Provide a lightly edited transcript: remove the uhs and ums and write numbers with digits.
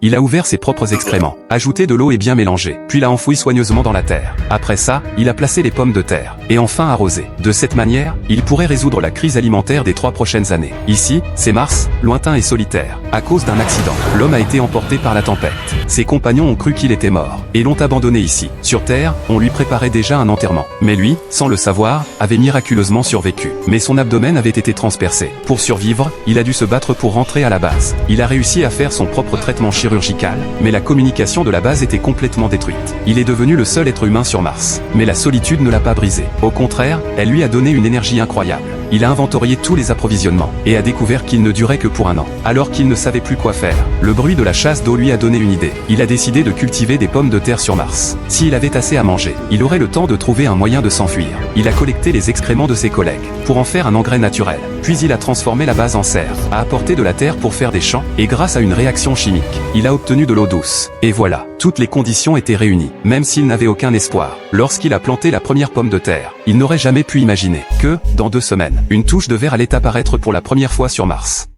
Il a ouvert ses propres excréments, ajouté de l'eau et bien mélangé, puis l'a enfoui soigneusement dans la terre. Après ça, il a placé les pommes de terre, et enfin arrosé. De cette manière, il pourrait résoudre la crise alimentaire des 3 prochaines années. Ici, c'est Mars, lointain et solitaire. À cause d'un accident, l'homme a été emporté par la tempête. Ses compagnons ont cru qu'il était mort, et l'ont abandonné ici. Sur Terre, on lui préparait déjà un enterrement. Mais lui, sans le savoir, avait miraculeusement survécu. Mais son abdomen avait été transpercé. Pour survivre, il a dû se battre pour rentrer à la base. Il a réussi à faire son propre traitement chirurgical, mais la communication de la base était complètement détruite. Il est devenu le seul être humain sur Mars. Mais la solitude ne l'a pas brisé. Au contraire, elle lui a donné une énergie incroyable. Il a inventorié tous les approvisionnements, et a découvert qu'il ne durait que pour un an. Alors qu'il ne savait plus quoi faire, le bruit de la chasse d'eau lui a donné une idée. Il a décidé de cultiver des pommes de terre sur Mars. S'il avait assez à manger, il aurait le temps de trouver un moyen de s'enfuir. Il a collecté les excréments de ses collègues, pour en faire un engrais naturel. Puis il a transformé la base en serre, a apporté de la terre pour faire des champs, et grâce à une réaction chimique, il a obtenu de l'eau douce. Et voilà, toutes les conditions étaient réunies, même s'il n'avait aucun espoir. Lorsqu'il a planté la première pomme de terre, il n'aurait jamais pu imaginer que, dans 2 semaines, une touche de verre allait apparaître pour la première fois sur Mars.